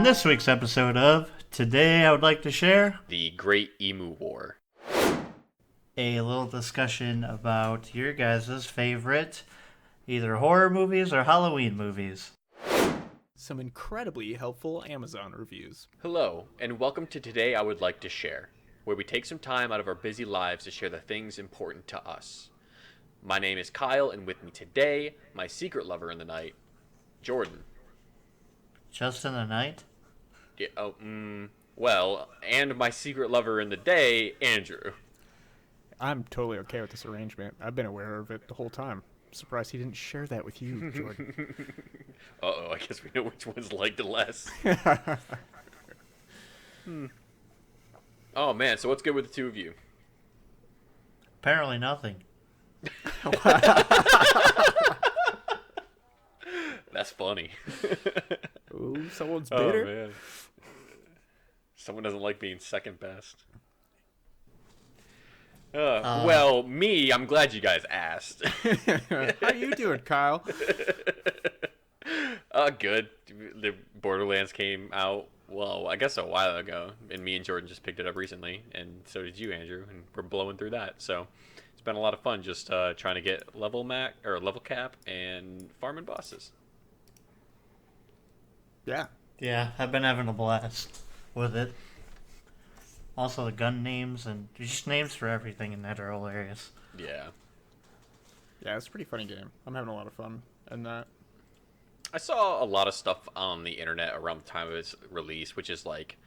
On this week's episode of Today I Would Like to Share The Great Emu War. a little discussion about your guys' favorite either horror movies or Halloween movies. Some incredibly helpful Amazon reviews. Hello, and welcome to Today I Would Like to Share, where we take some time out of our busy lives to share the things important to us. My name is Kyle, and with me today, my secret lover in the night, Jordan. Just in the night? Yeah, well, and my secret lover in the day, Andrew. I'm totally okay with this arrangement. I've been aware of it the whole time. Surprised he didn't share that with you, Jordan. Uh-oh, I guess we know which one's liked less. Oh, man, so what's good with the two of you? Apparently nothing. That's funny. Ooh, someone's Oh, bitter. man. Someone doesn't like being second best. Well, me, I'm glad you guys asked. How you doing, Kyle? Good. The Borderlands came out, well, I guess a while ago, and me and Jordan just picked it up recently, and so did you, Andrew, and we're blowing through that. So it's been a lot of fun just trying to get level cap and farming bosses. Yeah. Yeah, I've been having a blast with it. Also the gun names and there's just names for everything in that are hilarious. Yeah. Yeah, it's a pretty funny game. I'm having a lot of fun in that. I saw a lot of stuff on the internet around the time of its release, which is like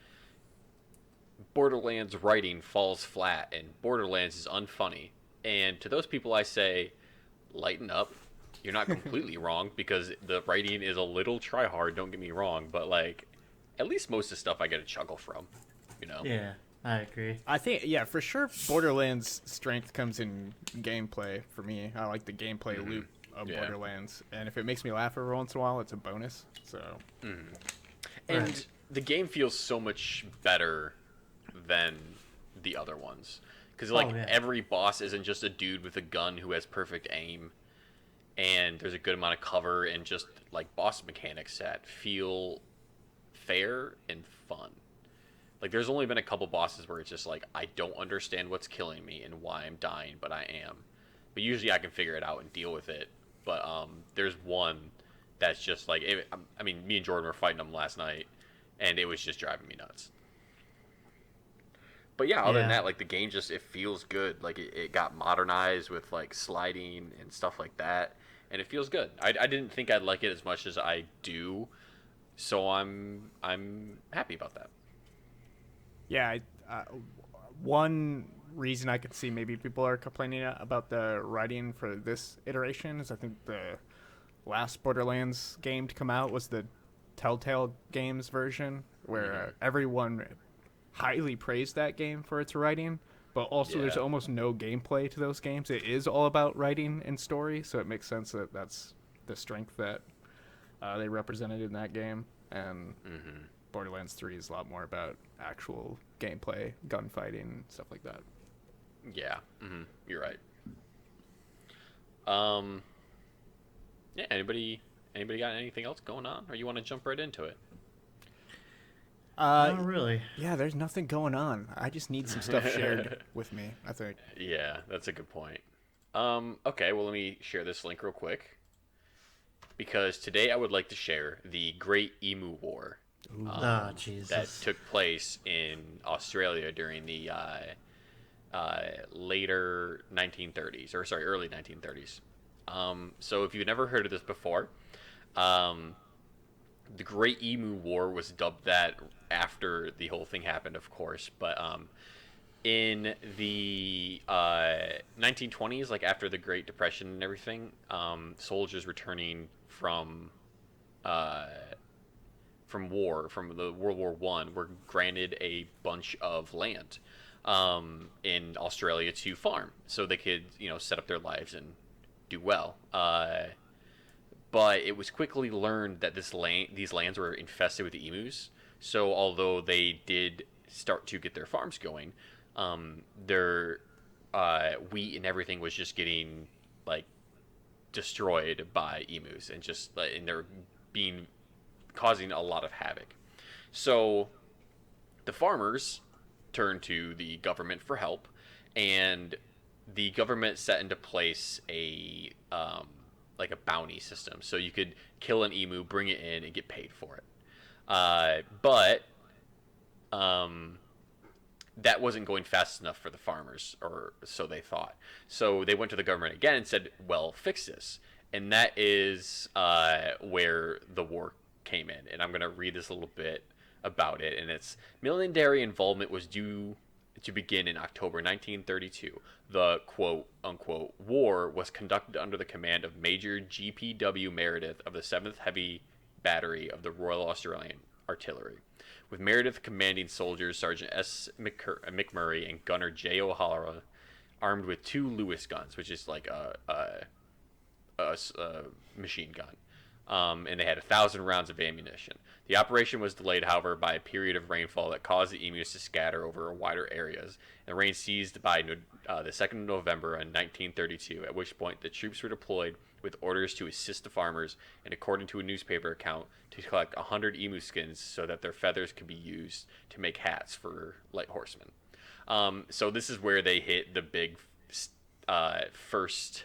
Borderlands writing falls flat and Borderlands is unfunny. And to those people I say, lighten up. You're not completely wrong because the writing is a little try hard, don't get me wrong, but like at least most of the stuff I get a chuckle from, you know? Yeah, I agree. I think, yeah, for sure, Borderlands' strength comes in gameplay for me. I like the gameplay loop of Borderlands, and if it makes me laugh every once in a while, it's a bonus. So, And Right. the game feels so much better than the other ones. Because like every boss isn't just a dude with a gun who has perfect aim. And there's a good amount of cover and just like boss mechanics that feel fair and fun. Like there's only been a couple bosses where it's just like I don't understand what's killing me and why I'm dying, but I am. But usually I can figure it out and deal with it. But there's one that's just like I mean, me and Jordan were fighting them last night, and it was just driving me nuts. But yeah, other than that, like the game just it feels good. Like it got modernized with like sliding and stuff like that. And it feels good. I didn't think I'd like it as much as I do, so I'm happy about that. yeah, one reason I could see maybe people are complaining about the writing for this iteration is I think the last Borderlands game to come out was the Telltale Games version, where everyone highly praised that game for its writing. But also, there's almost no gameplay to those games. It is all about writing and story, so it makes sense that that's the strength that they represented in that game. And Borderlands 3 is a lot more about actual gameplay, gunfighting, stuff like that. Yeah, you're right. Yeah. Anybody got anything else going on, or you want to jump right into it? Not really. Yeah, there's nothing going on. I just need some stuff shared with me, I think. Yeah, that's a good point. Okay, well, let me share this link real quick. Because today I would like to share the Great Emu War. Jesus. That took place in Australia during the later 1930s, or sorry, early 1930s. So if you've never heard of this before, the Great Emu War was dubbed that after the whole thing happened, of course. But in the 1920s, like after the Great Depression and everything, soldiers returning from war, from the World War I, were granted a bunch of land in Australia to farm, so they could, set up their lives and do well. But it was quickly learned that these lands were infested with emus. So although they did start to get their farms going, their wheat and everything was just getting like destroyed by emus, and they're causing a lot of havoc. So the farmers turned to the government for help, and the government set into place a like a bounty system, so you could kill an emu, bring it in, and get paid for it. But that wasn't going fast enough for the farmers, or so they thought. So they went to the government again and said, "Well, fix this." And that is where the war came in. And I'm going to read this a little bit about it. And it's military involvement was due to begin in October 1932. The quote unquote war was conducted under the command of Major G.P.W. Meredith of the 7th Heavy Battery of the Royal Australian Artillery, with Meredith commanding soldiers Sergeant S. McMurray and Gunner J. O'Hara, armed with 2 Lewis guns, which is like a machine gun. And they had 1,000 rounds of ammunition. The operation was delayed, however, by a period of rainfall that caused the emus to scatter over wider areas. And the rain ceased by the 2nd of November in 1932, at which point the troops were deployed with orders to assist the farmers, and according to a newspaper account, to collect 100 emu skins so that their feathers could be used to make hats for light horsemen. So this is where they hit the big first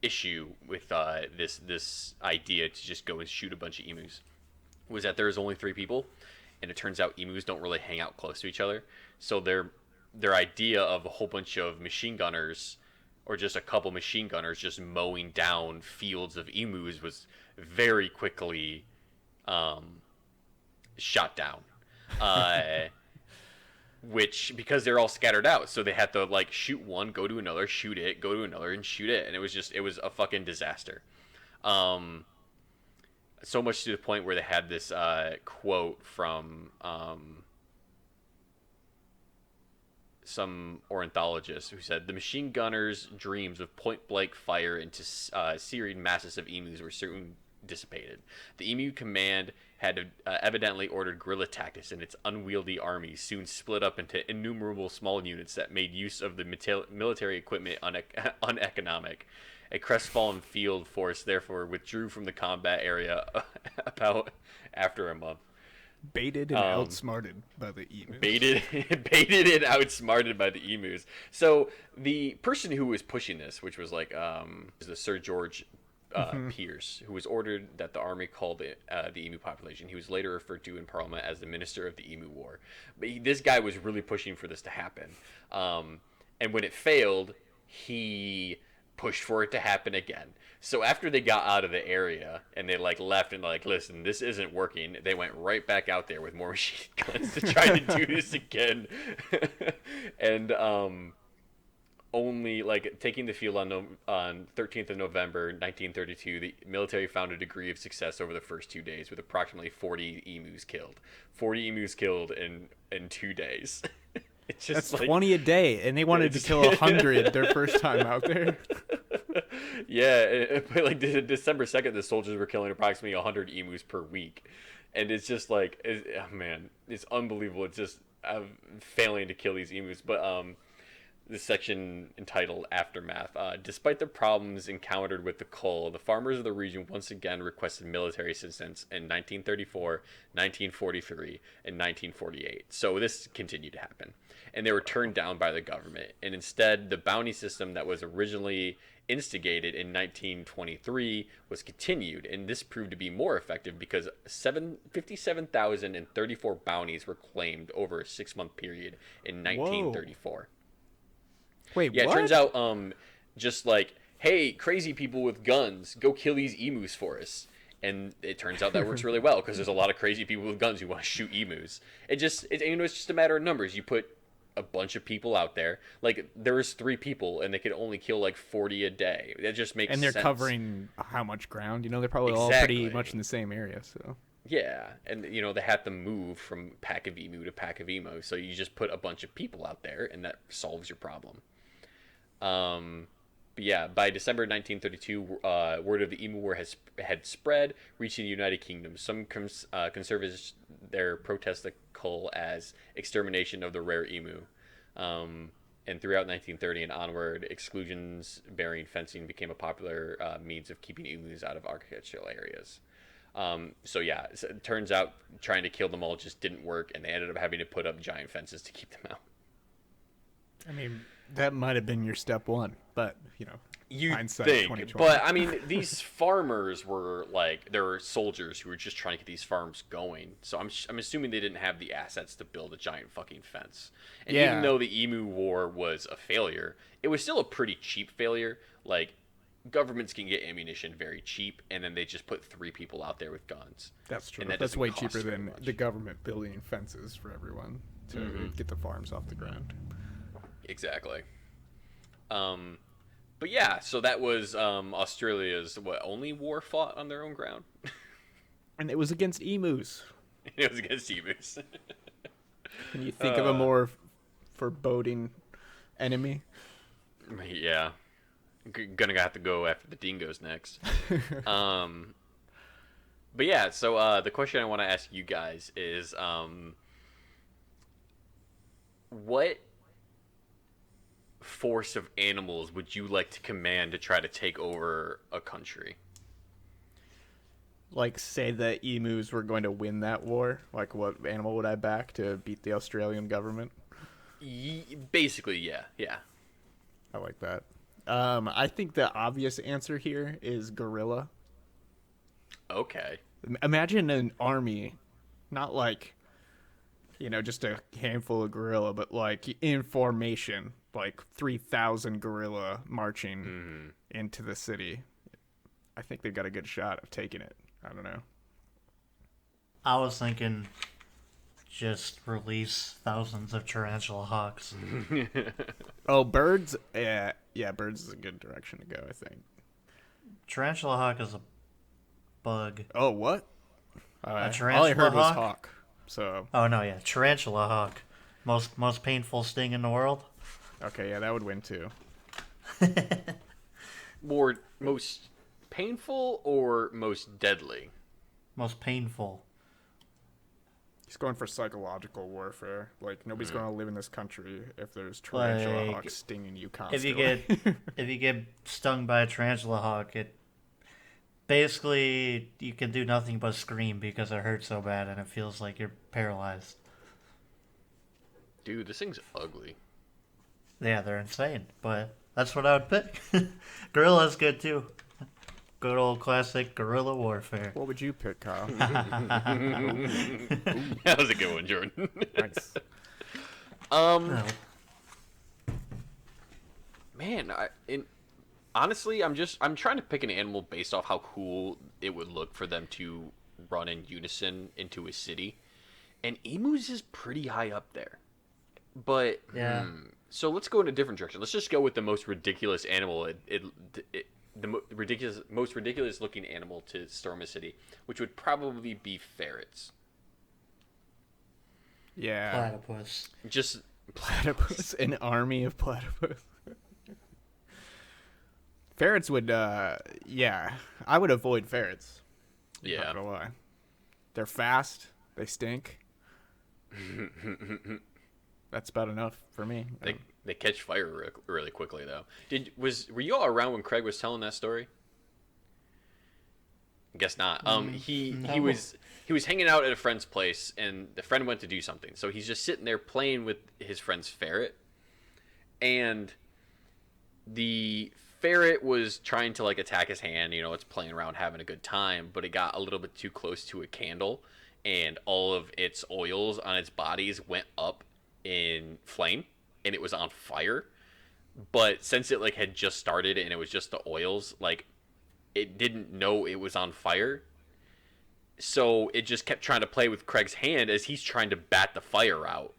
issue with this idea to just go and shoot a bunch of emus, was that there's only 3 people, and it turns out emus don't really hang out close to each other. So their idea of a whole bunch of machine gunners, or just a couple machine gunners just mowing down fields of emus, was very quickly shot down. Which, because they're all scattered out, so they had to like shoot one, go to another, shoot it, go to another, and shoot it, and it was a fucking disaster. So much to the point where they had this quote from some ornithologist who said the machine gunners' dreams of point-blank fire into serried masses of emus were soon dissipated. The emu command had evidently ordered guerrilla tactics, and its unwieldy army soon split up into innumerable small units that made use of the military equipment uneconomic. A crestfallen field force therefore withdrew from the combat area about after a month. Baited and outsmarted by the emus. Baited and outsmarted by the emus. So the person who was pushing this, which was like the Sir George Pierce, who was ordered that the army call the emu population. He was later referred to in Parliament as the Minister of the Emu War. But this guy was really pushing for this to happen. And when it failed, he pushed for it to happen again. So after they got out of the area and they like left and like, listen, this isn't working, they went right back out there with more machine guns to try to do this again. And only like taking the field on 13th of November 1932, the military found a degree of success over the first 2 days with approximately 40 emus killed. 40 emus killed in 2 days. It's just That's like, 20 a day, and they wanted to kill 100 their first time out there. Yeah, like December 2nd, the soldiers were killing approximately 100 emus per week. And it's just like, oh man, it's unbelievable. It's just failing to kill these emus. But this section entitled Aftermath. Despite the problems encountered with the cull, the farmers of the region once again requested military assistance in 1934, 1943, and 1948. So this continued to happen. And they were turned down by the government. And instead, the bounty system that was originally instigated in 1923 was continued. And this proved to be more effective because 57,034 bounties were claimed over a 6-month period in 1934. Whoa. Wait, yeah, what? It turns out, just like, hey, crazy people with guns, go kill these emus for us. And it turns out that works really well because there's a lot of crazy people with guns who want to shoot emus. It's just a matter of numbers. You put a bunch of people out there. Like, there was 3 people, and they could only kill like 40 a day. That just makes sense. And they're covering how much ground? You know, they're probably all pretty much in the same area, so. Yeah, and you know, they had to move from pack of emu to pack of emo, so you just put a bunch of people out there, and that solves your problem. But yeah, by December 1932, word of the Emu War had spread, reaching the United Kingdom. Some conservatives there protest the cull as extermination of the rare emu. And throughout 1930 and onward, exclusions bearing fencing became a popular means of keeping emus out of agricultural areas. So yeah, it turns out trying to kill them all just didn't work, and they ended up having to put up giant fences to keep them out. I mean, that might have been your step one, but You hindsight think, 2020. but I mean, these farmers were like there were soldiers who were just trying to get these farms going. So I'm assuming they didn't have the assets to build a giant fucking fence. And even though the Emu War was a failure, it was still a pretty cheap failure. Like governments can get ammunition very cheap, and then they just put 3 people out there with guns. That's true. And that That's doesn't way cost cheaper very than much. the government building fences for everyone to get the farms off the ground. Exactly. But yeah, so that was Australia's only war fought on their own ground. And it was against emus. It was against emus. Can you think of a more foreboding enemy? Yeah, gonna have to go after the dingoes next. But yeah, so the question I want to ask you guys is, what force of animals would you like to command to try to take over a country? Like, say that emus were going to win that war. Like, what animal would I back to beat the Australian government? Basically, yeah. I like that. I think the obvious answer here is gorilla. Okay. Imagine an army, not like, just a handful of gorilla, but like in formation, like 3,000 gorilla marching into the city. I think they've got a good shot of taking it. I don't know. I was thinking just release thousands of tarantula hawks. Oh, birds? Yeah, birds is a good direction to go, I think. Tarantula hawk is a bug. Oh, what? A All I heard was hawk? hawk. So, Oh no, yeah, tarantula hawk. Most painful sting in the world. okay, yeah, that would win too. More most painful or most deadly? Most painful. He's going for psychological warfare. Like, nobody's going to live in this country if there's tarantula Like, hawks stinging you If constantly. you get stung by a tarantula hawk, it basically you can do nothing but scream because it hurts so bad and it feels like you're paralyzed. Dude, this thing's ugly. Yeah, they're insane, but that's what I would pick. Gorilla's good too. Good old classic guerrilla warfare. What would you pick, Kyle? That was a good one, Jordan. Nice. Oh, Man, honestly, I'm trying to pick an animal based off how cool it would look for them to run in unison into a city, and emus is pretty high up there. But yeah. So let's go in a different direction. Let's just go with the most ridiculous animal. Most ridiculous looking animal to storm a city, which would probably be ferrets. Yeah. Platypus. Just Platypus. An army of platypus. Ferrets would, yeah. I would avoid ferrets. yeah. Not gonna lie. They're fast. They stink. That's about enough for me. They catch fire really quickly though. Were you all around when Craig was telling that story? Guess not. He was hanging out at a friend's place, and the friend went to do something. So he's just sitting there playing with his friend's ferret, and the ferret was trying to like attack his hand. It's playing around, having a good time, but it got a little bit too close to a candle, and all of its oils on its bodies went up in flame, and it was on fire. But since it like had just started and it was just the oils, like it didn't know it was on fire, so it just kept trying to play with Craig's hand as he's trying to bat the fire out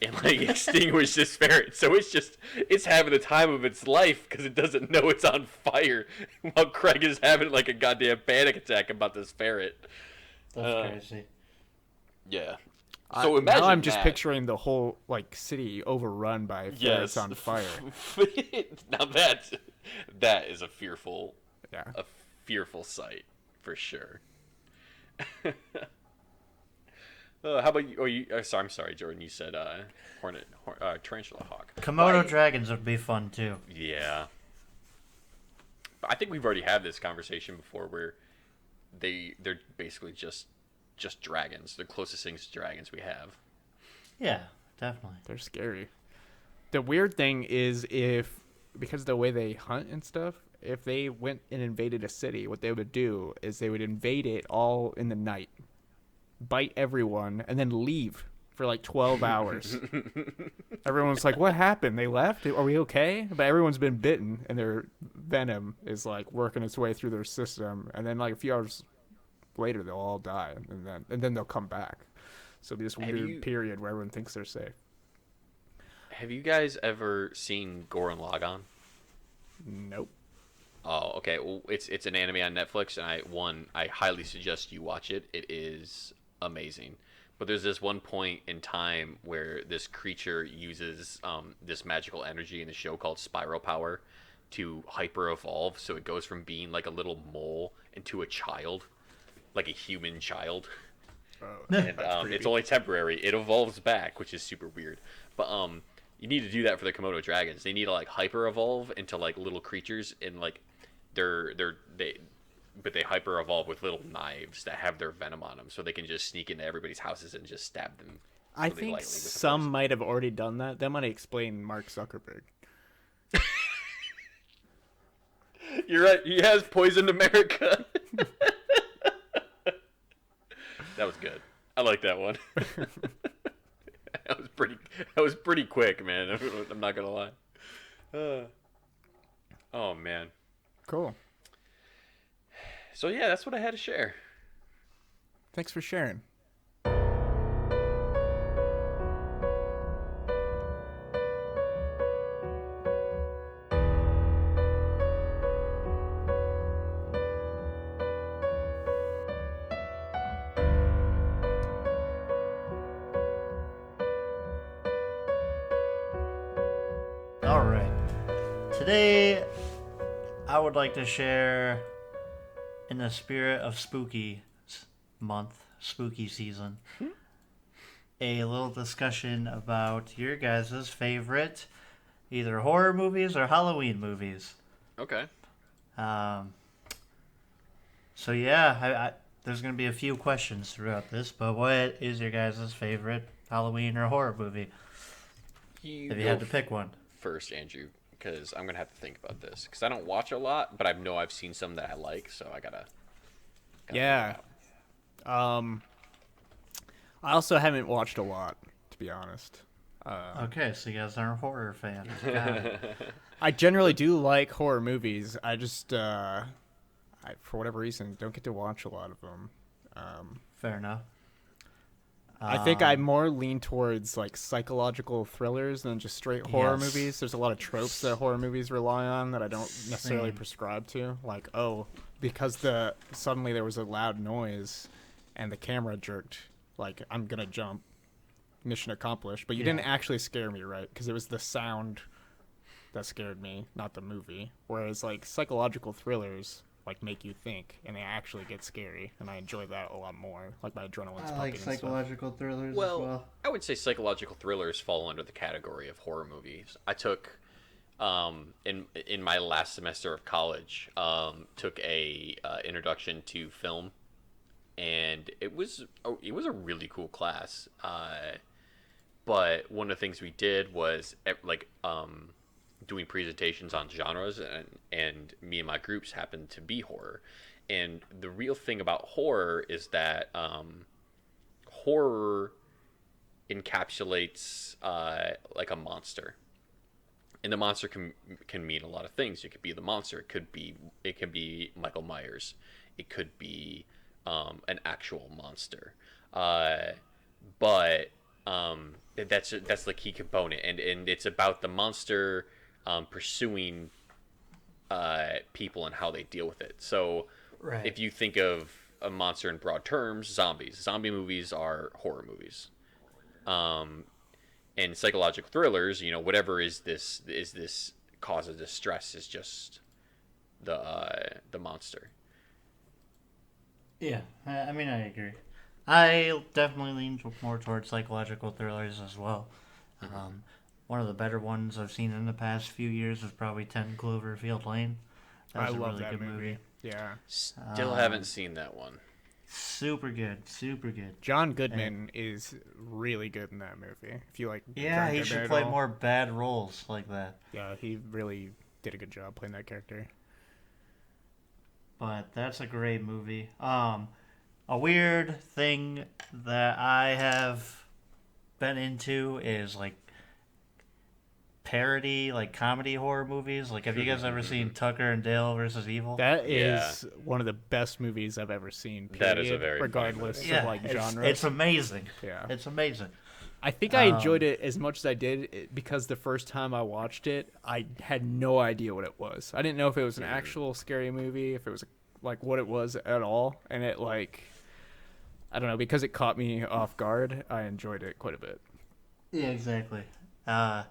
and like extinguish this ferret. So it's having the time of its life because it doesn't know it's on fire while Craig is having like a goddamn panic attack about this ferret. That's crazy. Yeah. So imagine now I'm just that. picturing the whole like city overrun by ferrets on fire. Now that is a fearful sight for sure. How about you? I'm sorry, Jordan. You said tarantula hawk. Komodo Why- dragons would be fun too. Yeah. I think we've already had this conversation before where they're basically just dragons. They're closest things to dragons we have. Yeah, definitely. They're scary. The weird thing is because of the way they hunt and stuff, if they went and invaded a city, what they would do is they would invade it all in the night, bite everyone, and then leave for like 12 hours. Everyone's like, what happened? They left? Are we okay? But everyone's been bitten, and their venom is like working its way through their system, and then like a few hours later they'll all die, and then they'll come back. So this weird period where everyone thinks they're safe. Have you guys ever seen Gurren Lagann? Nope. Oh, okay. Well, it's an anime on Netflix, and I highly suggest you watch it. It is amazing. But there's this one point in time where this creature uses this magical energy in the show called Spiral Power to hyper evolve. So it goes from being like a little mole into a child, like a human child. Oh, And it's only temporary. It evolves back, which is super weird. But you need to do that for the Komodo dragons. They need to like hyper evolve into like little creatures, and like they hyper evolve with little knives that have their venom on them, so they can just sneak into everybody's houses and just stab them. I think some might have already done that. That might explain Mark Zuckerberg. You're right. He has poisoned America. That was good. I like that one. That was pretty quick, man. I'm not gonna lie. Oh man. Cool. So yeah, that's what I had to share. Thanks for sharing. All right. Today, I would like to share, in the spirit of spooky month, spooky season, a little discussion about your guys' favorite either horror movies or Halloween movies. Okay. So yeah, there's going to be a few questions throughout this, but what is your guys' favorite Halloween or horror movie? If you had to pick one. First, Andrew, because I'm gonna have to think about this, because I don't watch a lot, but I know I've seen some that I like, so I gotta yeah. I also haven't watched a lot, to be honest. Okay, so you guys aren't horror fans. I generally do like horror movies. I just, for whatever reason, don't get to watch a lot of them. Fair enough. I think I more lean towards like psychological thrillers than just straight horror movies. There's a lot of tropes that horror movies rely on that I don't necessarily prescribe to. Like, because suddenly there was a loud noise and the camera jerked, like, I'm gonna jump. Mission accomplished. But you didn't actually scare me, right? Because it was the sound that scared me, not the movie. Whereas like psychological thrillers like make you think, and they actually get scary, and I enjoy that a lot more. Like my adrenaline's pumping. I like psychological thrillers as well. I would say psychological thrillers fall under the category of horror movies. I took in my last semester of college took a introduction to film, and it was a really cool class. But one of the things we did was doing presentations on genres, and me and my groups happened to be horror. And the real thing about horror is that horror encapsulates like a monster, and the monster can mean a lot of things. It could be the monster. It can be Michael Myers. It could be an actual monster. But that's the key component, and it's about the monster pursuing people and how they deal with it. So if you think of a monster in broad terms, zombie movies are horror movies, and psychological thrillers, whatever is this cause of distress is just the monster. Yeah, I mean, I agree. I definitely lean more towards psychological thrillers as well. One of the better ones I've seen in the past few years is probably 10 Cloverfield Lane. That was a really good movie. Yeah. Still haven't seen that one. Super good, super good. John Goodman is really good in that movie. If you like, Yeah, John he Goodman should at play all. more bad roles like that. Yeah, he really did a good job playing that character. But that's a great movie. A weird thing that I have been into is like parody, like comedy horror movies. Like, have you guys ever seen Tucker and Dale versus Evil? That Yeah. is one of the best movies I've ever seen. Period, That is a very funny regardless movie. of Yeah, like it's, genre. it's amazing. Yeah. It's amazing. I think I enjoyed it as much as I did because the first time I watched it, I had no idea what it was. I didn't know if it was an actual scary movie, if it was like what it was at all, and it like I don't know, because it caught me off guard, I enjoyed it quite a bit. Yeah, exactly. I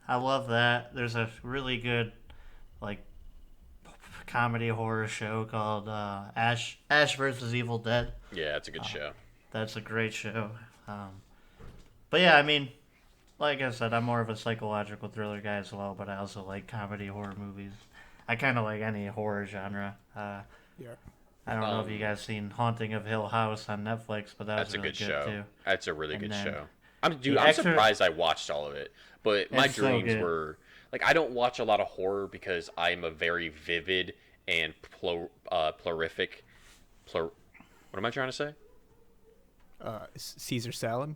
love that. There's a really good, like, comedy horror show called Ash versus Evil Dead. Yeah, it's a good show. That's a great show. But yeah, I mean, like I said, I'm more of a psychological thriller guy as well, but I also like comedy horror movies. I kind of like any horror genre. Yeah. I don't know if you guys seen Haunting of Hill House on Netflix, but that That's was a really good show. too. That's a really good then show. I'm The surprised I watched all of it. But my It's so dreams good. were like I don't watch a lot of horror because I'm a very vivid and plurific. What am I trying to say? Caesar salad.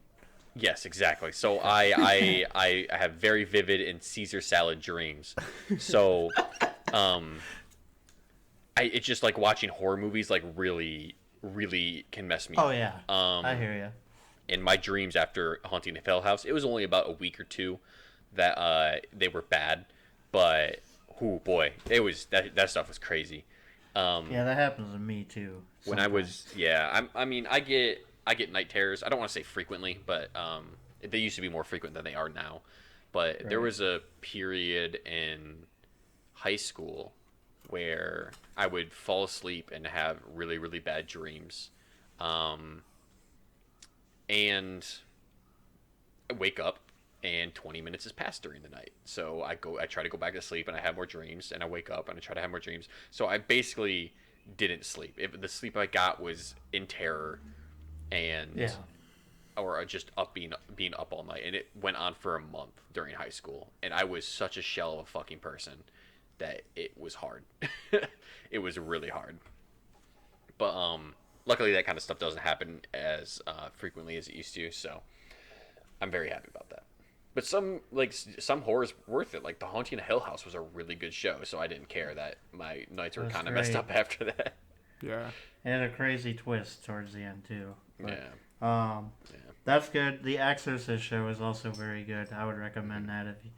Yes, exactly. So I have very vivid and Caesar salad dreams. So it's just like watching horror movies like really can mess me up. Oh yeah, I hear you. In my dreams after Haunting the Hill House, it was only about a week or two that they were bad, but oh boy, it was that stuff was crazy. Yeah, that happens to me too. When I was I mean I get night terrors. I don't want to say frequently, but they used to be more frequent than they are now. But there was a period in high school where I would fall asleep and have really bad dreams, and I wake up and 20 minutes has passed during the night. So I try to go back to sleep and I have more dreams, and I wake up and I try to have more dreams. So I basically didn't sleep. If the sleep I got was in terror and or just being up all night, and it went on for a month during high school, and I was such a shell of a fucking person that it was hard. It was really hard. But luckily that kind of stuff doesn't happen as frequently as it used to, so I'm very happy about that. But some horror's worth it. Like The Haunting of Hill House was a really good show, so I didn't care that my nights were kind of messed up after that. Yeah. It had a crazy twist towards the end too. But, Yeah. That's good. The Exorcist show is also very good. I would recommend that if you,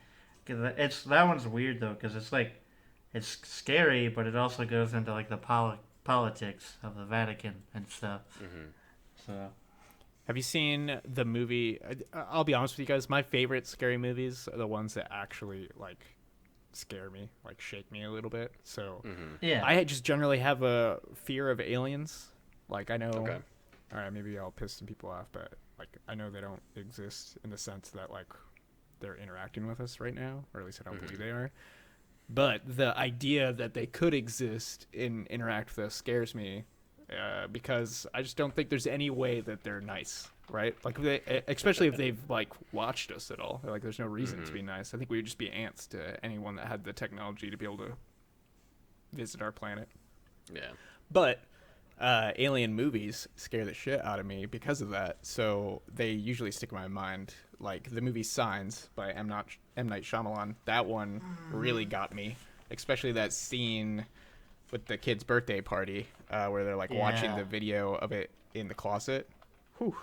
cause that one's weird though, because it's like it's scary, but it also goes into like the politics of the Vatican and stuff. Mm-hmm. So. Have you seen the movie? I'll be honest with you guys. My favorite scary movies are the ones that actually like scare me, like shake me a little bit. So Yeah, I just generally have a fear of aliens. Like I know, Okay. all right, maybe I'll piss some people off, but like I know they don't exist in the sense that like they're interacting with us right now, or at least I don't believe they are. But the idea that they could exist and interact with us scares me. Because I just don't think there's any way that they're nice, right? Like, especially if they've like watched us at all. Like, there's no reason to be nice. I think we would just be ants to anyone that had the technology to be able to visit our planet. Yeah. But alien movies scare the shit out of me because of that. So they usually stick in my mind. Like the movie Signs by M. Night Shyamalan. That one really got me, especially that scene with the kid's birthday party, where they're like watching the video of it in the closet. Whew.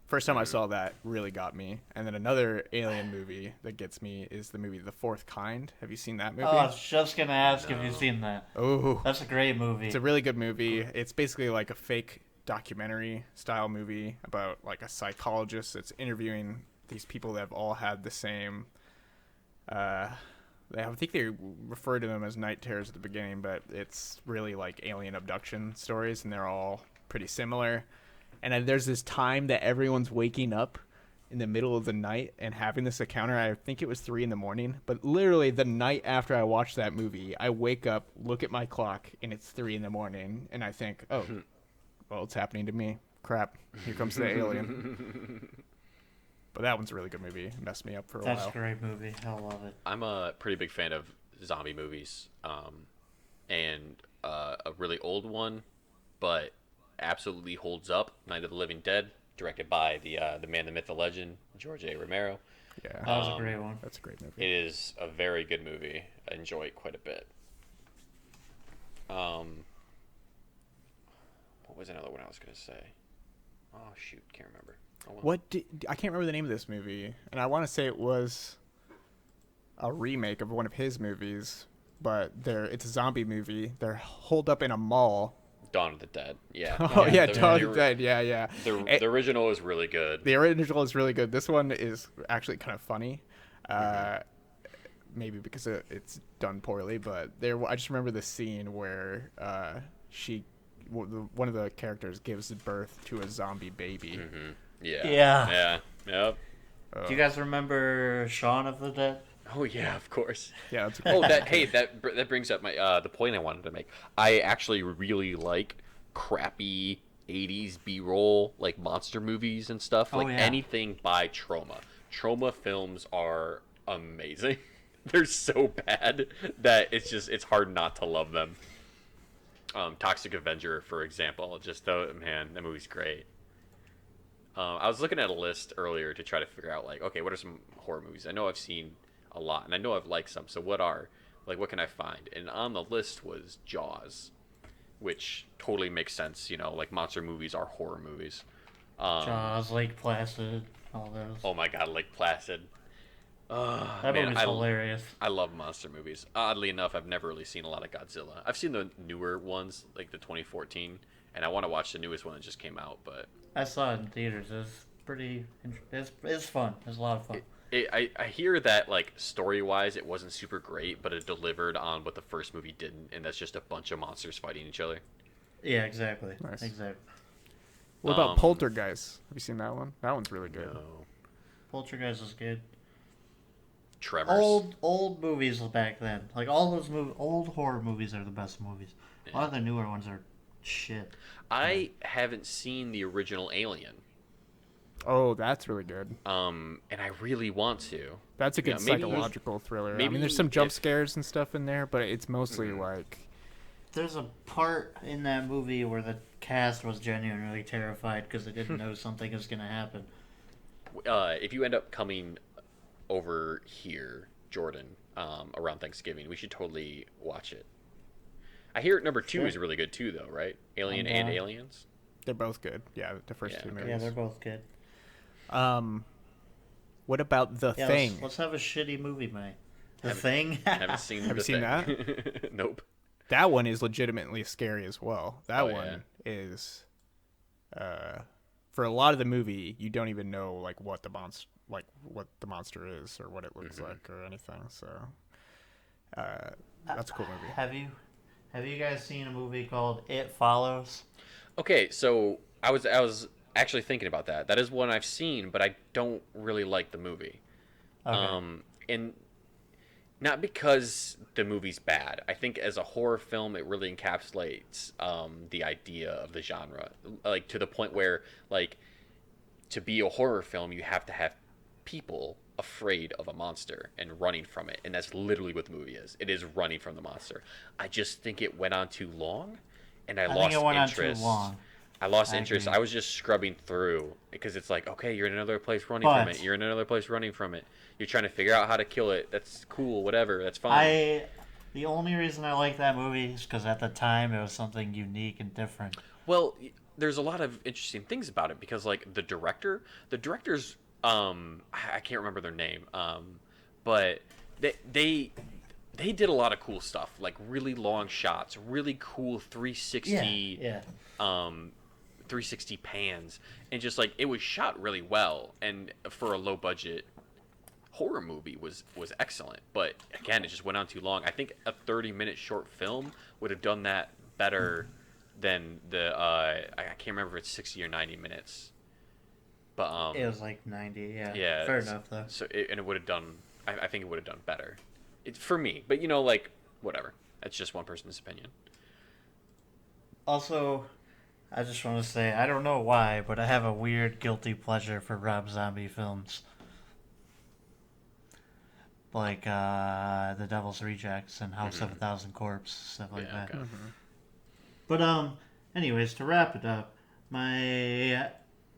First time I saw that really got me. And then another alien movie that gets me is the movie The Fourth Kind. Have you seen that movie? Oh, I was just gonna ask if you've seen that. Oh, That's a great movie. it's a really good movie. It's basically like a fake documentary style movie about like a psychologist that's interviewing these people that have all had the same I think they refer to them as night terrors at the beginning, but it's really like alien abduction stories, and they're all pretty similar. And then there's this time that everyone's waking up in the middle of the night and having this encounter. I think it was 3 a.m, but literally the night after I watched that movie, I wake up, look at my clock, and it's 3 a.m, and I think, oh, well, it's happening to me. Crap, here comes the alien. But that one's a really good movie. It messed me up for a while. That's a great movie. I love it. I'm a pretty big fan of zombie movies, and a really old one, but absolutely holds up. Night of the Living Dead, directed by the man, the myth, the legend, George A. Romero. Yeah, That was a great one. that's a great movie. It is a very good movie. I enjoy it quite a bit. What was another one I was gonna say? Oh shoot, can't remember. Oh, well. I can't remember the name of this movie, and I want to say it was a remake of one of his movies, but it's a zombie movie. They're holed up in a mall. Dawn of the Dead. Yeah. Oh yeah, Dawn of the Dead. Yeah. The original is really good. The original is really good. This one is actually kind of funny. Maybe because it's done poorly, but I just remember the scene where one of the characters gives birth to a zombie baby. Mm-hmm. Yeah. Yeah. Yep. Do you guys remember Shaun of the Dead? Oh yeah, of course. Yeah. That's that brings up my the point I wanted to make. I actually really like crappy 80s B-roll like monster movies and stuff. Like anything by Troma. Troma films are amazing. They're so bad that it's hard not to love them. Toxic Avenger, for example, man, that movie's great. I was looking at a list earlier to try to figure out like, okay, what are some horror movies? I know I've seen a lot, and I know I've liked some. So what can I find? And on the list was Jaws, which totally makes sense. You know, like monster movies are horror movies. Jaws, Lake Placid, all those. Oh my God, Lake Placid. That movie's hilarious. I love monster movies. Oddly enough, I've never really seen a lot of Godzilla. I've seen the newer ones, like the 2014, and I want to watch the newest one that just came out. But I saw it in theaters. It's fun. It's a lot of fun. I hear that like story-wise, it wasn't super great, but it delivered on what the first movie didn't, and that's just a bunch of monsters fighting each other. Yeah, exactly. Nice. Exactly. What about Poltergeist? Have you seen that one? That one's really good. No. Poltergeist is good. Tremors. Old movies back then, like all those old horror movies are the best movies. A lot of the newer ones are shit. I haven't seen the original Alien. Oh, that's really good. And I really want to. That's a good psychological thriller. I mean, there's some jump scares and stuff in there, but it's mostly like. There's a part in that movie where the cast was genuinely terrified because they didn't know something was going to happen. If you end up coming over here, Jordan, around Thanksgiving, we should totally watch it. I hear number 2 is really good too, though, right? Alien and Aliens. They're both good. Yeah, the first two movies. Yeah, they're both good. What about The Thing? Let's have a shitty movie, mate. The Thing. Haven't seen. Have you seen that? Nope. That one is legitimately scary as well. That one is, for a lot of the movie, you don't even know like what the monster is or what it looks like or anything. So, that's a cool movie. Have you guys seen a movie called It Follows? Okay, so I was actually thinking about that. That is one I've seen, but I don't really like the movie. Okay. And not because the movie's bad. I think as a horror film, it really encapsulates the idea of the genre, like to the point where, like, to be a horror film, you have to have people afraid of a monster and running from it, and that's literally what the movie is. It is running from the monster. I just think it went on too long, and I lost interest. I lost interest. I was just scrubbing through because it's like, okay, you're in another place running from it. You're in another place running from it. You're trying to figure out how to kill it. That's cool. Whatever. That's fine. The only reason I like that movie is because at the time it was something unique and different. Well, there's a lot of interesting things about it because, like, the director's, I can't remember their name, but they did a lot of cool stuff, like really long shots, really cool 360. Yeah. 360 pans, and just like it was shot really well, and for a low budget horror movie was excellent. But again, it just went on too long. I think a 30-minute short film would have done that better than the I can't remember if it's 60 or 90 minutes. But It was like 90. Yeah. yeah, Fair enough though. So and it would have done. I think it would have done better. It's for me, but you know, like whatever. That's just one person's opinion. Also, I just want to say I don't know why, but I have a weird guilty pleasure for Rob Zombie films. Like The Devil's Rejects and House of a Thousand Corpses, stuff like that. Okay. But anyways, to wrap it up, my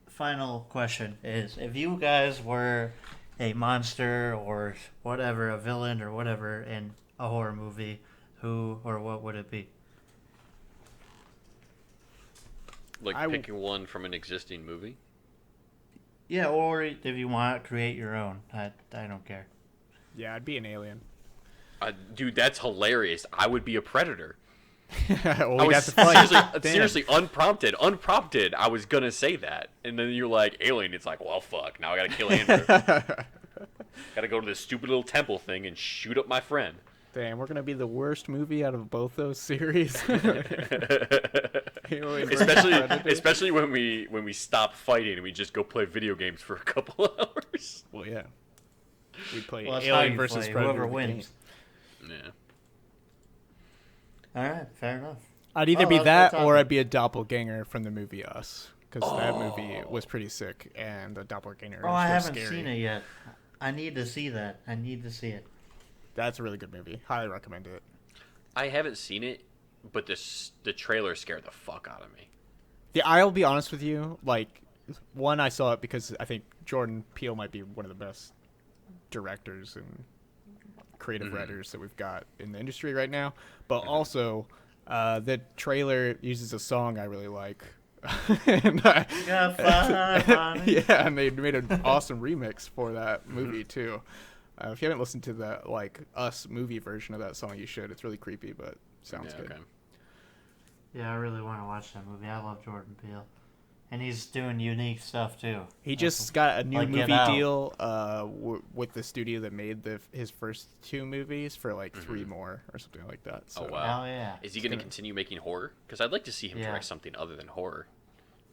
final question is: if you guys were a monster or whatever, a villain or whatever in a horror movie, who or what would it be? Like picking one from an existing movie. Yeah, or if you want, create your own. I don't care. Yeah, I'd be an alien. Dude, that's hilarious. I would be a predator. Well, I we was got to fight. seriously unprompted. I was gonna say that, and then you're like alien. It's like, well, fuck. Now I gotta kill Andrew. Gotta go to this stupid little temple thing and shoot up my friend. Damn, we're gonna be the worst movie out of both those series. especially when we stop fighting and we just go play video games for a couple hours. Well, yeah. We play Well, that's Alien how you versus play. Predator. Whoever wins. Yeah. All right, fair enough. I'd either Oh, be that's that on or me. I'd be a doppelganger from the movie Us, because that movie was pretty sick, and the doppelganger. Oh, I was haven't scary. seen it yet. I need to see that. I need to see it. That's a really good movie. Highly recommend it. I haven't seen it, but the trailer scared the fuck out of me. I'll be honest with you. Like, one, I saw it because I think Jordan Peele might be one of the best directors and creative writers that we've got in the industry right now. But also, the trailer uses a song I really like. And yeah, and they made an awesome remix for that movie too. If you haven't listened to the Us movie version of that song, you should. It's really creepy, but sounds good. Okay. Yeah, I really want to watch that movie. I love Jordan Peele. And he's doing unique stuff, too. He just got a new Like Get movie Out. deal with the studio that made his first two movies for like 3 more or something like that. So. Oh, wow. Hell yeah. Is he going to continue making horror? Because I'd like to see him Yeah. direct something other than horror.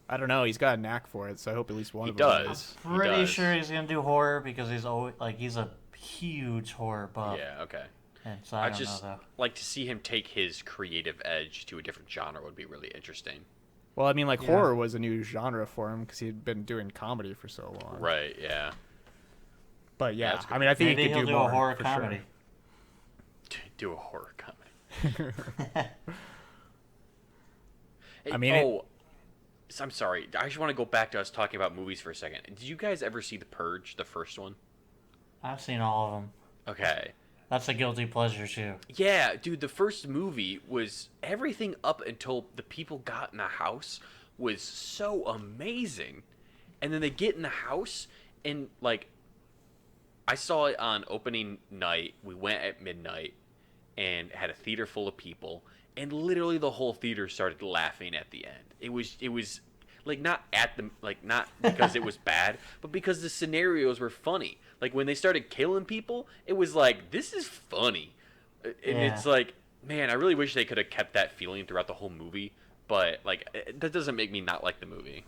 I don't know. He's got a knack for it, so I hope at least one He of them does. is. He Pretty does. sure he's going to do horror because he's always he's a huge horror buff. Yeah, okay. And so I I'd don't just know, though. like to see him take his creative edge to a different genre would be really interesting. Well, I mean, Yeah. horror was a new genre for him because he'd been doing comedy for so long. Right, yeah. But yeah, that's good. I mean, I think Maybe he could he'll do do more a horror for comedy. Do a horror comedy. Hey, I mean, I'm sorry. I just want to go back to us talking about movies for a second. Did you guys ever see The Purge, the first one? I've seen all of them. Okay. That's a guilty pleasure, too. Yeah, dude, the first movie was everything up until the people got in the house was so amazing. And then they get in the house and I saw it on opening night. We went at midnight and had a theater full of people and literally the whole theater started laughing at the end. It was not because it was bad, but because the scenarios were funny. Like when they started killing people, it was like, this is funny. And it's like, man, I really wish they could have kept that feeling throughout the whole movie, but that doesn't make me not like the movie.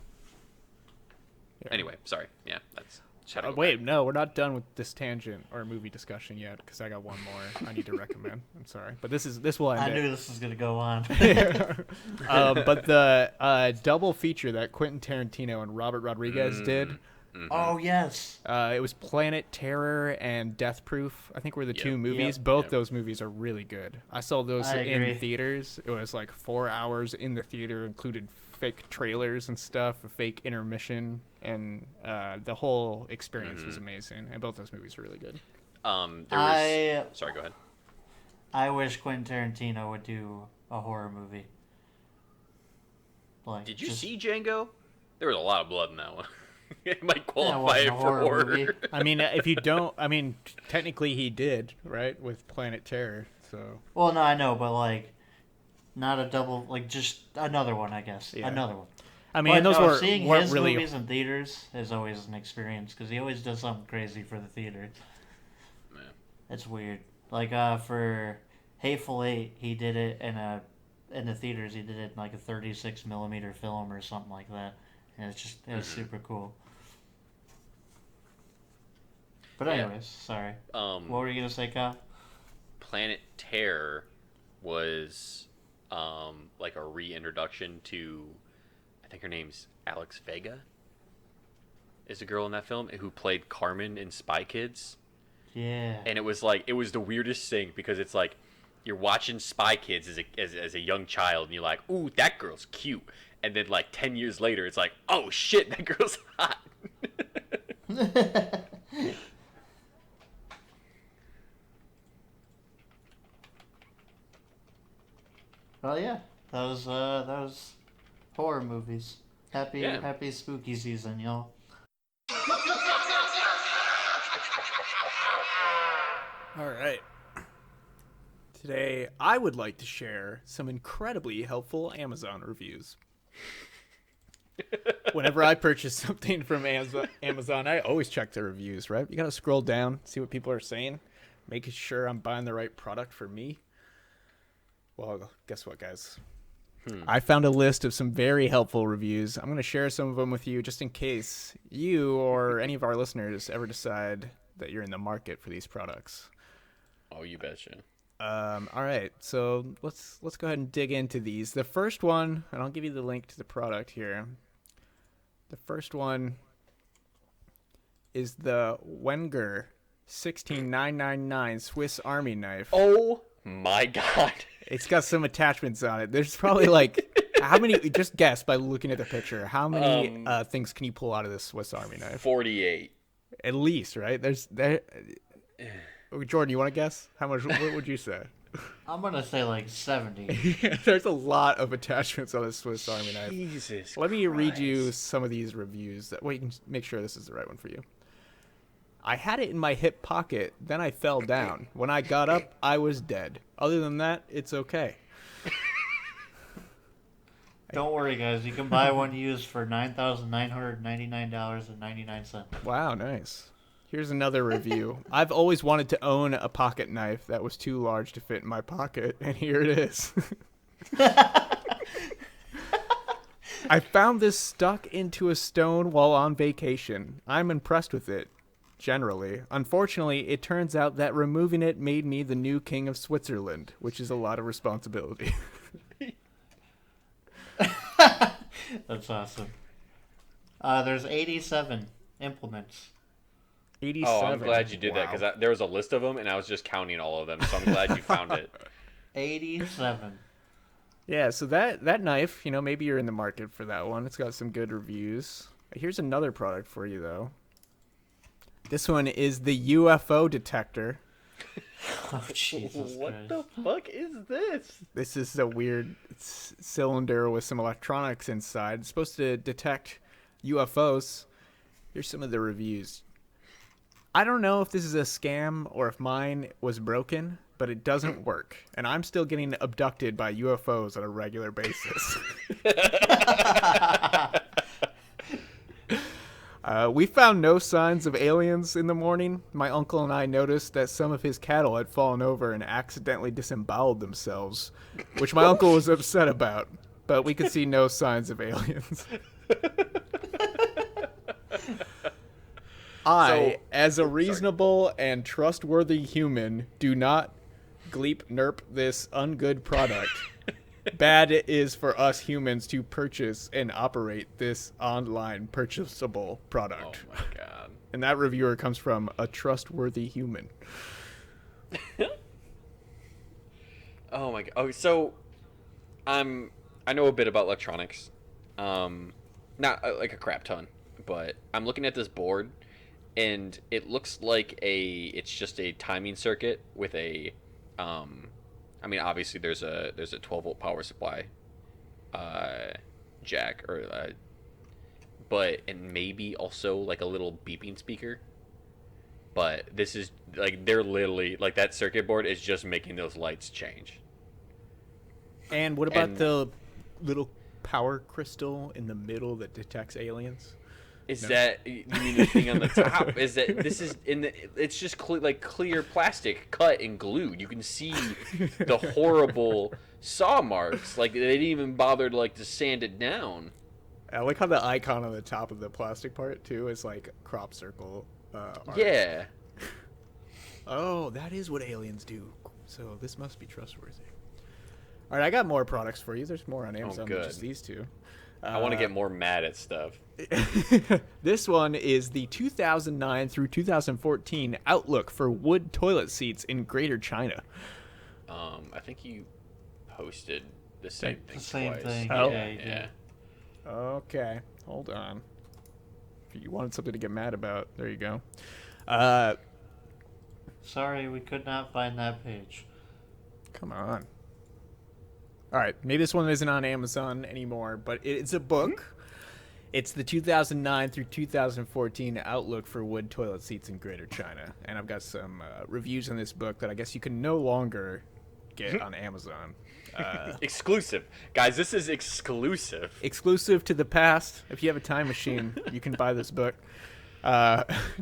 Yeah. Anyway, sorry. Yeah, that's wait, no, we're not done with this tangent or movie discussion yet because I got one more I need to recommend. I'm sorry, but this will end I it. knew this was going to go on. But the double feature that Quentin Tarantino and Robert Rodriguez did, Oh, yes. it was Planet Terror and Death Proof, I think were the two movies. Yep. Both those movies are really good. I saw those I agree. in theaters. It was 4 hours in the theater, included fake trailers and stuff, a fake intermission, and the whole experience was amazing. And both those movies were really good. Sorry, go ahead. I wish Quentin Tarantino would do a horror movie. Did you see Django? There was a lot of blood in that one. It might qualify wasn't it a for horror horror. movie. I mean, if you don't, technically he did, right, with Planet Terror. So Well, no, I know, but not a double, just another one, I guess. Yeah. Another one. I mean, But and those no, seeing weren't his really. movies in theaters is always an experience because he always does something crazy for the theater. Yeah. It's weird. For Hateful Eight, he did it in the theaters. He did it in a 36 millimeter film or something like that, and it was super cool. But anyways, sorry. What were you gonna say, Kyle? Planet Terror was like a reintroduction to, I think her name's Alex Vega. Is the girl in that film who played Carmen in Spy Kids. Yeah. And it was the weirdest thing because it's like you're watching Spy Kids as a young child and you're like, ooh, that girl's cute. And then like 10 years later, it's like, oh shit, that girl's hot. Well, yeah, that was horror movies. Happy spooky season, y'all. All right. Today, I would like to share some incredibly helpful Amazon reviews. Whenever I purchase something from Amazon, I always check the reviews, right? You gotta scroll down, see what people are saying, making sure I'm buying the right product for me. Well, guess what, guys? I found a list of some very helpful reviews. I'm going to share some of them with you just in case you or any of our listeners ever decide that you're in the market for these products. Oh, you betcha. All right, so let's go ahead and dig into these. The first one, and I'll give you the link to the product here. The first one is the Wenger 16999 Swiss Army knife. Oh my god. It's got some attachments on it. There's probably like how many? Just guess by looking at the picture. How many things can you pull out of this Swiss Army knife? 48. At least, right? Jordan, you want to guess? How much? What would you say? I'm gonna say like 70. There's a lot of attachments on this Swiss Army knife. Jesus. Let me read you some of these reviews. That way you can make sure this is the right one for you. I had it in my hip pocket, then I fell down. When I got up, I was dead. Other than that, it's okay. Don't worry, guys. You can buy one used for $9,999.99. Wow, nice. Here's another review. I've always wanted to own a pocket knife that was too large to fit in my pocket, and here it is. I found this stuck into a stone while on vacation. I'm impressed with it. Generally. Unfortunately, it turns out that removing it made me the new king of Switzerland, which is a lot of responsibility. That's awesome. There's 87 implements. 87. Oh, I'm glad you did that because there was a list of them and I was just counting all of them, so I'm glad you found it. 87. Yeah, so that knife, maybe you're in the market for that one. It's got some good reviews. Here's another product for you, though. This one is the UFO detector. Oh, Jesus What Christ. the fuck is this? This is a weird cylinder with some electronics inside. It's supposed to detect UFOs. Here's some of the reviews. I don't know if this is a scam or if mine was broken, but it doesn't work. And I'm still getting abducted by UFOs on a regular basis. We found no signs of aliens in the morning. My uncle and I noticed that some of his cattle had fallen over and accidentally disemboweled themselves, which my uncle was upset about, but we could see no signs of aliens. As a reasonable and trustworthy human, do not gleep nerp this ungood product. Bad it is for us humans to purchase and operate this online purchasable product. Oh my god. And that reviewer comes from a trustworthy human. Oh my god. Oh, so I know a bit about electronics. Not like a crap ton, but I'm looking at this board and it looks like it's just a timing circuit with a obviously there's a 12-volt power supply jack and maybe also like a little beeping speaker. But this is like they're literally like that circuit board is just making those lights change. And what about the little power crystal in the middle that detects aliens? That you mean the thing on the top? Is that this is it's just clear plastic cut and glued. You can see the horrible saw marks. Like they didn't even bother to sand it down. I like how the icon on the top of the plastic part too is like crop circle. Art. Yeah. Oh, that is what aliens do. So this must be trustworthy. All right, I got more products for you. There's more on Amazon than just these two. I want to get more mad at stuff. This one is the 2009 through 2014 outlook for wood toilet seats in Greater China. I think you posted the same thing. The same twice. thing. Oh. Yeah. Okay, hold on. If you wanted something to get mad about, there you go. Sorry, we could not find that page. Come on. All right, maybe this one isn't on Amazon anymore, but it's a book. It's the 2009 through 2014 outlook for wood toilet seats in Greater China. And I've got some reviews on this book that I guess you can no longer get on Amazon. Exclusive. Guys, this is exclusive. Exclusive to the past. If you have a time machine, you can buy this book.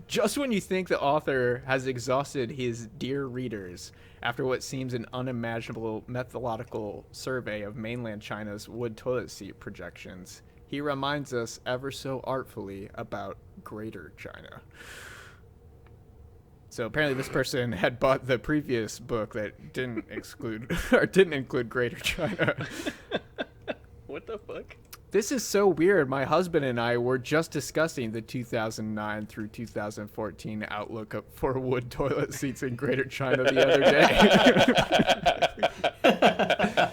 Just when you think the author has exhausted his dear readers after what seems an unimaginable methodological survey of mainland China's wood toilet seat projections, he reminds us ever so artfully about Greater China. So apparently this person had bought the previous book that didn't include Greater China. What the fuck? This is so weird. My husband and I were just discussing the 2009 through 2014 outlook for wood toilet seats in Greater China the other day.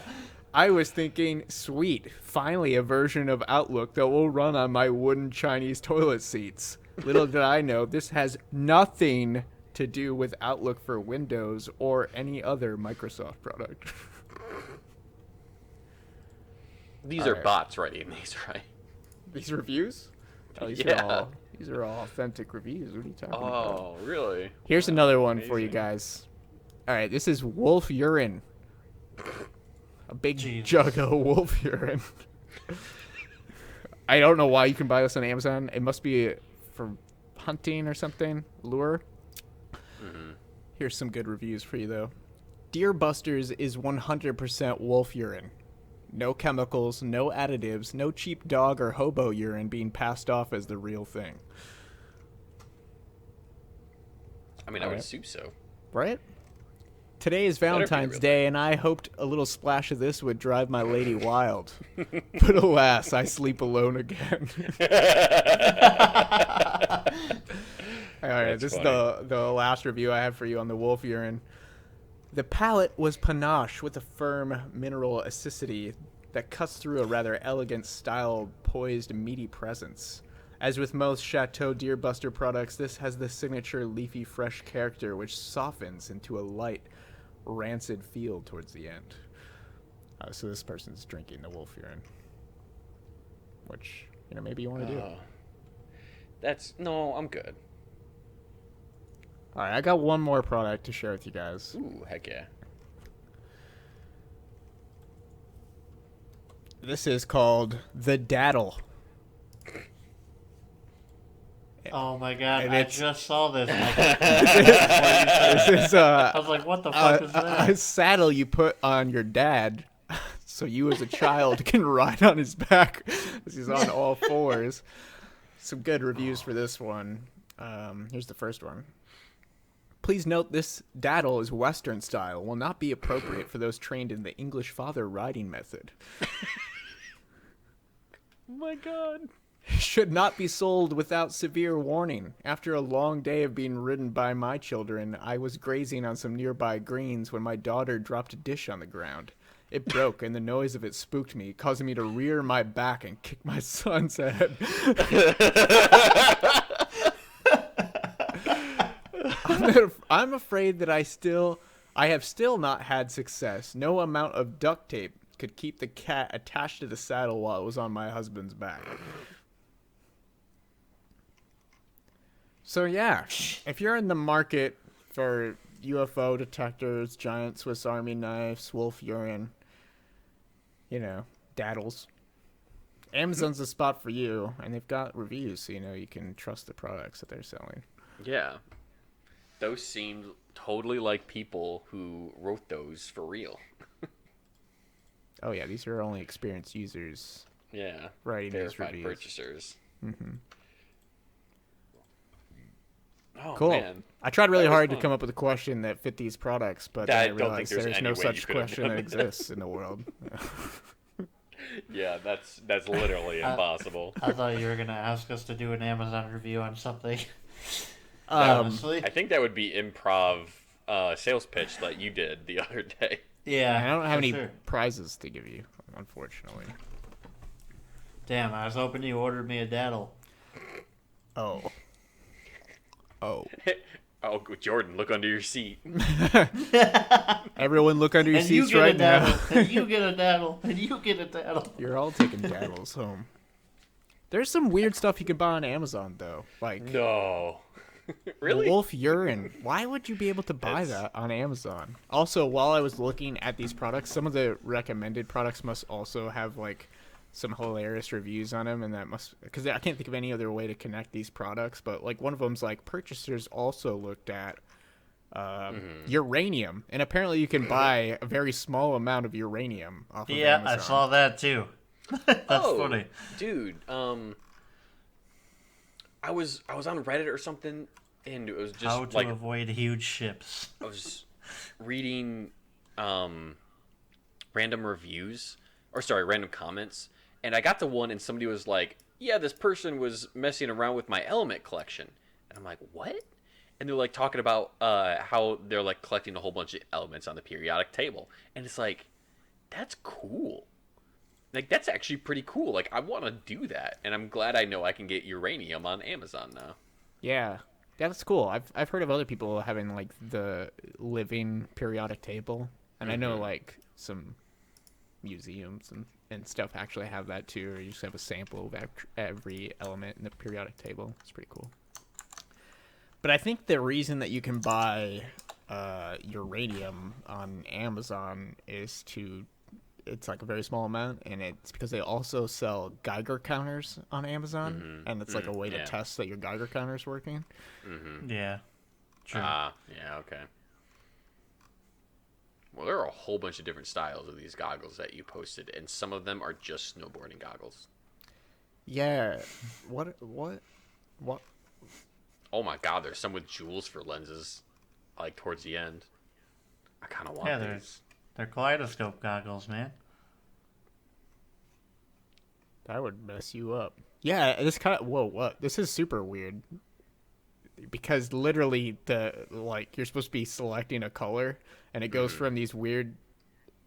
I was thinking, sweet, finally a version of Outlook that will run on my wooden Chinese toilet seats. Little did I know, this has nothing to do with Outlook for Windows or any other Microsoft product. These are bots writing these, right? These reviews? Oh, these are all authentic reviews. What are you talking about? Oh, really? Here's another one for you amazing. guys. All right, this is wolf urine. A big Jesus. jug of wolf urine. I don't know why you can buy this on Amazon. It must be for hunting or something. Lure. Mm-hmm. Here's some good reviews for you, though. Deer Busters is 100% wolf urine. No chemicals, no additives, no cheap dog or hobo urine being passed off as the real thing. I mean, I would assume so. Right? Today is Valentine's Day, and I hoped a little splash of this would drive my lady wild. But alas, I sleep alone again. All right, this is the last review I have for you on the wolf urine. The palate was panache with a firm mineral acidity that cuts through a rather elegant style, poised, meaty presence. As with most Chateau Deerbuster products, this has the signature leafy fresh character which softens into a light, rancid feel towards the end. So this person's drinking the wolf urine, which, maybe you want to do. No, I'm good. All right, I got one more product to share with you guys. Ooh, heck yeah. This is called the Daddle. Oh my god, And I it's- just saw this. This is I was like, what the fuck is a that? saddle you put on your dad so you as a child can ride on his back as he's on all fours. Some good reviews for this one. Here's the first one. Please note this daddle is Western style, will not be appropriate for those trained in the English father riding method. Oh my god. Should not be sold without severe warning. After a long day of being ridden by my children, I was grazing on some nearby greens when my daughter dropped a dish on the ground. It broke, and the noise of it spooked me, causing me to rear my back and kick my son's head. I'm afraid that I have still not had success. No amount of duct tape could keep the cat attached to the saddle while it was on my husband's back. So yeah, if you're in the market for UFO detectors, giant Swiss Army knives, wolf urine, daddles, Amazon's the spot for you, and they've got reviews, so you can trust the products that they're selling. Yeah. Those seemed totally like people who wrote those for real. Oh yeah, these are only experienced users. Yeah. Writing these verified reviews. purchasers. Mm-hmm. Oh, Cool. man. I tried really That was hard to fun. come up with a question that fit these products, but I then I don't think realized there's there's any no way you such could have question done that that. exists in the world. Yeah, that's literally impossible. I thought you were gonna ask us to do an Amazon review on something. Um, Honestly, I think that would be improv sales pitch that you did the other day. yeah. I don't have for any sure. prizes to give you, unfortunately. Damn, I was hoping you ordered me a daddle. Oh. Oh. Oh, Jordan, look under your seat. Everyone look under your And you seats get right a now. daddle. And you get a daddle. And you get a daddle. You're all taking daddles home. There's some weird stuff you can buy on Amazon, though. Like No. Really? wolf urine. Why would you be able to buy that on Amazon? Also, while I was looking at these products, some of the recommended products must also have, like, some hilarious reviews on them, and that must... Because I can't think of any other way to connect these products, but, like, one of them's, like, purchasers also looked at uranium, and apparently you can buy a very small amount of uranium off of Yeah, Amazon. I saw that too. That's funny. Dude. I was on Reddit or something, and it was just How to like avoid huge ships. I was reading random reviews, or sorry, random comments, and I got to one, and somebody was like, "Yeah, this person was messing around with my element collection," and I'm like, "What?" And they're like talking about how they're like collecting a whole bunch of elements on the periodic table, and it's like, that's cool. Like, that's actually pretty cool. Like, I want to do that, and I'm glad I know I can get uranium on Amazon now. Yeah, that's cool. I've heard of other people having like the living periodic table, and I know like some museums and stuff actually have that too, or you just have a sample of every element in the periodic table. It's pretty cool. But I think the reason that you can buy uranium on Amazon is it's like a very small amount, and it's because they also sell Geiger counters on Amazon, and it's like a way to test that your Geiger counter is working. Yeah. True. Yeah, okay. Well, there are a whole bunch of different styles of these goggles that you posted, and some of them are just snowboarding goggles. Yeah. What? Oh my god, there's some with jewels for lenses, like towards the end. I kind of want Yeah, these. they're kaleidoscope goggles, man. That would mess you up. Yeah, this kind of what? This is super weird. Because literally you're supposed to be selecting a color, and it goes from these weird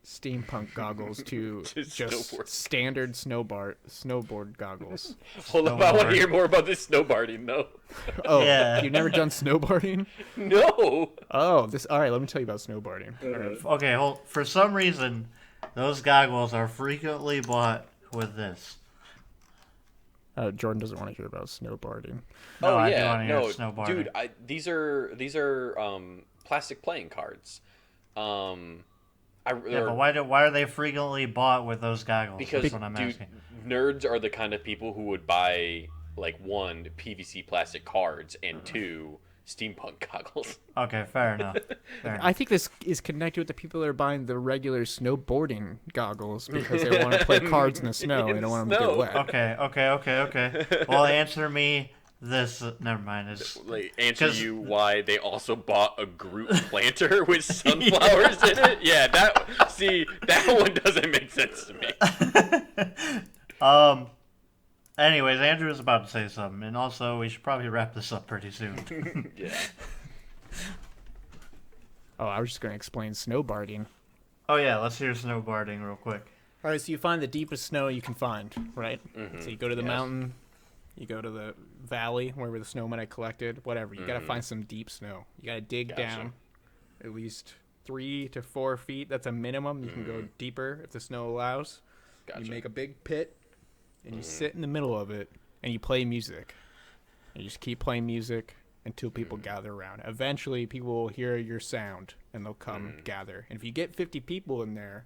steampunk goggles to just standard snowboard goggles. Hold up, I want to hear more about this snowboarding, though. Oh, Yeah. you've never done snowboarding? No. Oh, all right, let me tell you about snowboarding. Okay, for some reason, those goggles are frequently bought with this. Jordan doesn't want to hear about snowboarding. No, Oh I do yeah, wanna hear no, snowboarding. dude. These are plastic playing cards. Yeah, but why are they frequently bought with those goggles? Because That's what I'm dude, asking. nerds are the kind of people who would buy like one PVC plastic cards and two steampunk goggles. Okay, fair enough. Fair enough. I think this is connected with the people that are buying the regular snowboarding goggles because they want to play cards in the snow and they don't want them to get wet. Okay. Well, answer me this. Never mind. It's Like answer 'Cause- you why they also bought a Groot planter with sunflowers in it. Yeah, that one doesn't make sense to me. Anyways, Andrew was about to say something, and also we should probably wrap this up pretty soon. Yeah. Oh, I was just going to explain snowboarding. Oh yeah, let's hear snowboarding real quick. All right, so you find the deepest snow you can find, right? So you go to the Yes. mountain, you go to the valley where the snowmen are collected, whatever. You got to find some deep snow. You got to dig Gotcha. down at least 3 to 4 feet. That's a minimum. You can go deeper if the snow allows. Gotcha. You make a big pit, and you sit in the middle of it, and you play music. And you just keep playing music until people gather around. Eventually, people will hear your sound, and they'll come gather. And if you get 50 people in there,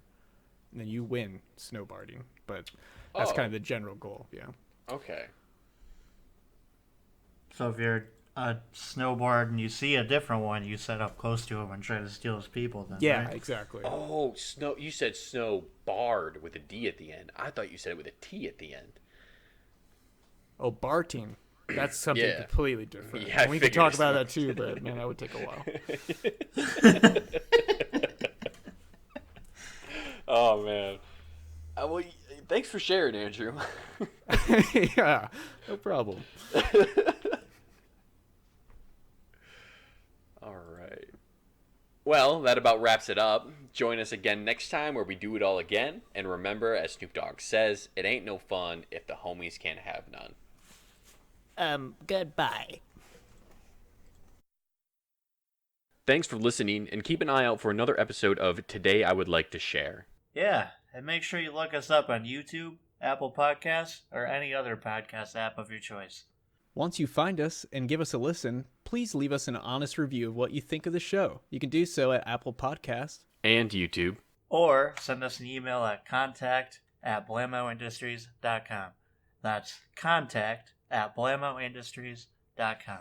then you win snowboarding. But that's kind of the general goal, yeah. Okay. So if you're a snowboard and you see a different one, you set up close to him and try to steal his people. Then, Yeah, right? exactly. Oh, snow! You said snow barred with a D at the end. I thought you said it with a T at the end. Oh, barting. That's something Yeah. completely different. Yeah, I And we could figured talk as about much. that too, but man, that would take a while. Oh man. Well, thanks for sharing, Andrew. Yeah, no problem. All right. Well, that about wraps it up. Join us again next time where we do it all again. And remember, as Snoop Dogg says, it ain't no fun if the homies can't have none. Goodbye. Thanks for listening, and keep an eye out for another episode of Today I Would Like to Share. Yeah, and make sure you look us up on YouTube, Apple Podcasts, or any other podcast app of your choice. Once you find us and give us a listen, please leave us an honest review of what you think of the show. You can do so at Apple Podcasts. And YouTube. Or send us an email at contact@blamoindustries.com. That's contact@blamoindustries.com.